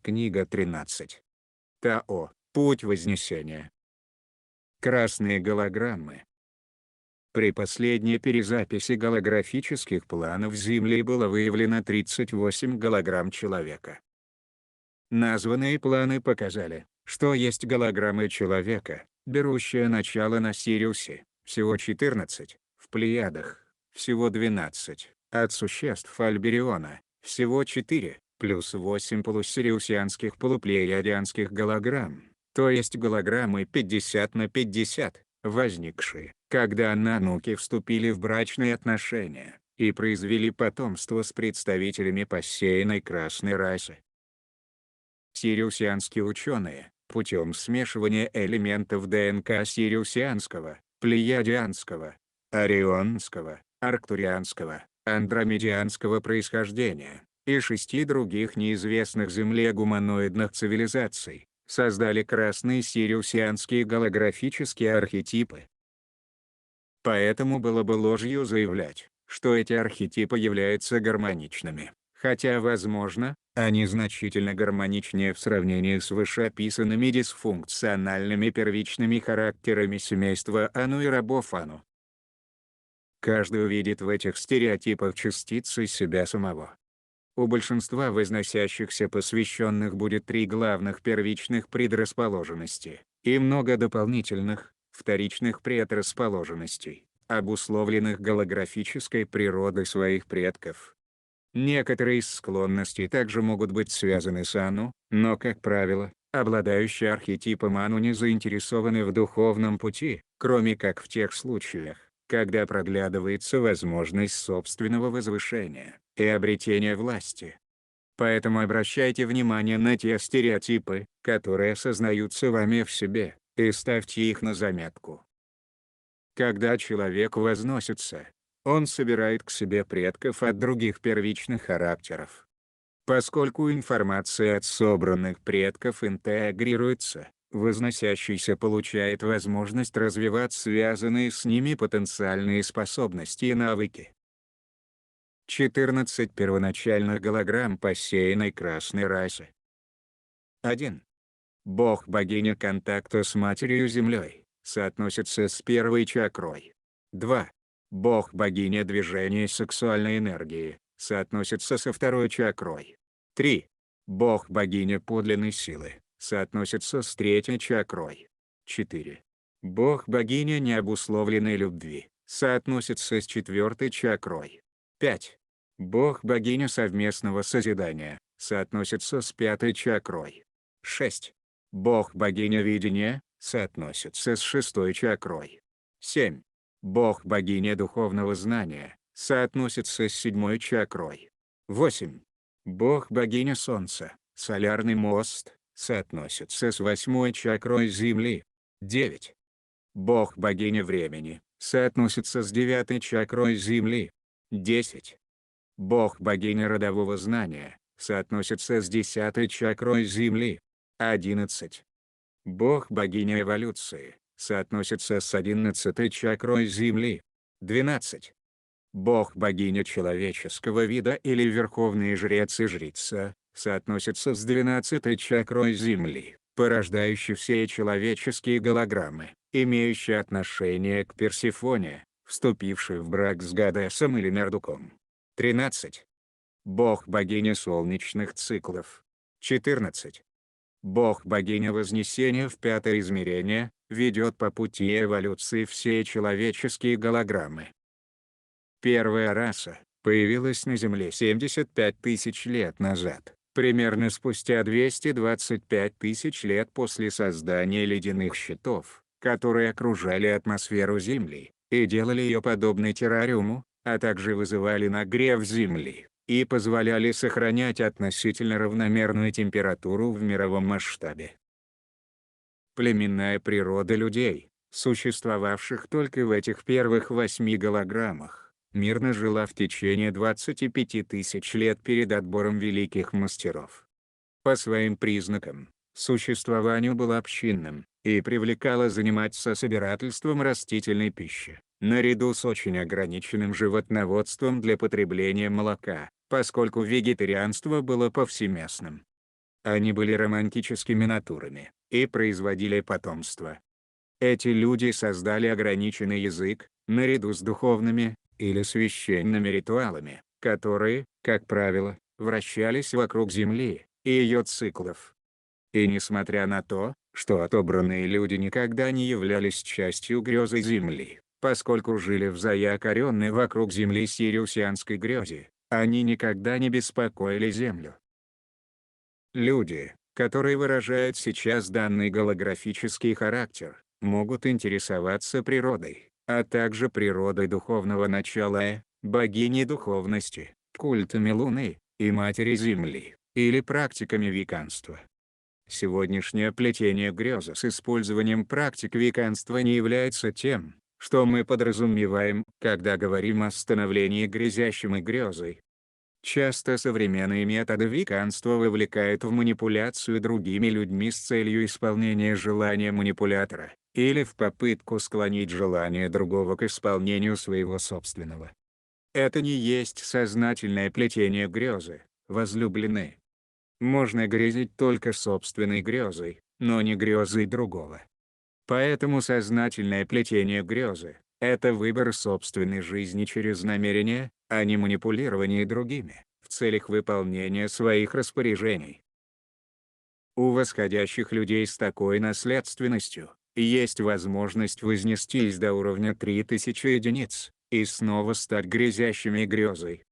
Книга 13. Тао. Путь Вознесения. Красные голограммы. При последней перезаписи голографических планов Земли было выявлено 38 голограмм человека. Названные планы показали, что есть голограммы человека, берущие начало на Сириусе, всего 14, в Плеядах, всего 12, от существ Альбериона, всего 4, плюс 8 полусириусианских полуплеядианских голограмм, то есть голограммы 50 на 50, возникшие, когда нануки вступили в брачные отношения и произвели потомство с представителями посеянной красной расы. Сириусианские ученые, путем смешивания элементов ДНК сириусианского, плеядианского, орионского, арктурианского, андромедианского происхождения, и 6 других неизвестных Земле гуманоидных цивилизаций, создали красные сириусианские голографические архетипы. Поэтому было бы ложью заявлять, что эти архетипы являются гармоничными, хотя, возможно, они значительно гармоничнее в сравнении с вышеописанными дисфункциональными первичными характерами семейства Ану и рабов Ану. Каждый увидит в этих стереотипах частицы себя самого. У большинства возносящихся посвященных будет 3 главных первичных предрасположенности, и много дополнительных, вторичных предрасположенностей, обусловленных голографической природой своих предков. Некоторые из склонностей также могут быть связаны с Ану, но, как правило, обладающие архетипом Ану не заинтересованы в духовном пути, кроме как в тех случаях, когда проглядывается возможность собственного возвышения и обретения власти. Поэтому обращайте внимание на те стереотипы, которые осознаются вами в себе, и ставьте их на заметку. Когда человек возносится, он собирает к себе предков от других первичных характеров. Поскольку информация от собранных предков интегрируется, возносящийся получает возможность развивать связанные с ними потенциальные способности и навыки. 14 первоначальных голограмм посеянной красной расы. 1. Бог-богиня контакта с Матерью Землей, соотносится с первой чакрой. 2. Бог-богиня движения сексуальной энергии, соотносится со второй чакрой. 3. Бог-богиня подлинной силы, соотносится с третьей чакрой. 4. Бог-богиня необусловленной любви, соотносится с четвертой чакрой. 5. Бог-богиня совместного созидания, соотносится с пятой чакрой. 6. Бог-богиня видения, соотносится с шестой чакрой. 7. Бог-богиня духовного знания, соотносится с седьмой чакрой. 8. Бог-богиня солнца, солярный мост, соотносится с восьмой чакрой Земли. 9. Бог-богиня времени, соотносится с девятой чакрой Земли. 10. Бог-богиня родового знания, соотносится с 10-й чакрой Земли. 11. Бог-богиня эволюции, соотносится с 11-й чакрой Земли. 12. Бог-богиня человеческого вида или верховный жрец и жрица, соотносится с 12-й чакрой Земли, порождающей все человеческие голограммы, имеющие отношение к Персефоне, вступившей в брак с Гадесом или Мердуком. 13. Бог-богиня солнечных циклов. 14. Бог-богиня Вознесения в пятое измерение, ведет по пути эволюции все человеческие голограммы. Первая раса появилась на Земле 75 тысяч лет назад, примерно спустя 225 тысяч лет после создания ледяных щитов, которые окружали атмосферу Земли, и делали ее подобной террариуму, а также вызывали нагрев Земли, и позволяли сохранять относительно равномерную температуру в мировом масштабе. Племенная природа людей, существовавших только в этих первых 8 голограммах, мирно жила в течение 25 тысяч лет перед отбором великих мастеров. По своим признакам, существованию было общинным, и привлекало заниматься собирательством растительной пищи, наряду с очень ограниченным животноводством для потребления молока, поскольку вегетарианство было повсеместным. Они были романтическими натурами и производили потомство. Эти люди создали ограниченный язык, наряду с духовными или священными ритуалами, которые, как правило, вращались вокруг Земли и ее циклов. И несмотря на то, что отобранные люди никогда не являлись частью грезы Земли, поскольку жили в заякоренной вокруг Земли сириусианской грезе, они никогда не беспокоили Землю. Люди, которые выражают сейчас данный голографический характер, могут интересоваться природой, а также природой духовного начала, богини духовности, культами Луны и Матери Земли, или практиками веканства. Сегодняшнее плетение греза с использованием практик веканства не является тем, что мы подразумеваем, когда говорим о становлении грезящим и грезой. Часто современные методы веканства вовлекают в манипуляцию другими людьми с целью исполнения желания манипулятора, или в попытку склонить желание другого к исполнению своего собственного. Это не есть сознательное плетение грезы, возлюбленные. Можно грезить только собственной грезой, но не грезой другого. Поэтому сознательное плетение грезы – это выбор собственной жизни через намерение, а не манипулирование другими, в целях выполнения своих распоряжений. У восходящих людей с такой наследственностью есть возможность вознестись до уровня 3000 единиц и снова стать грезящими грезой.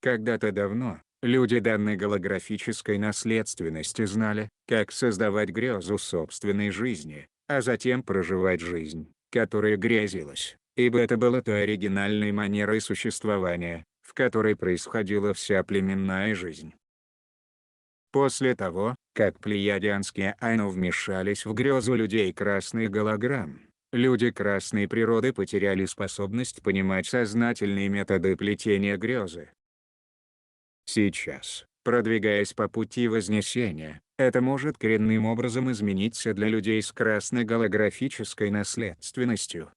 Когда-то давно, люди данной голографической наследственности знали, как создавать грезу собственной жизни, а затем проживать жизнь, которая грезилась, ибо это было той оригинальной манерой существования, в которой происходила вся племенная жизнь. После того, как плеядианские айну вмешались в грезу людей красных голограмм, люди красной природы потеряли способность понимать сознательные методы плетения грезы. Сейчас, продвигаясь по пути вознесения, это может коренным образом измениться для людей с красной голографической наследственностью.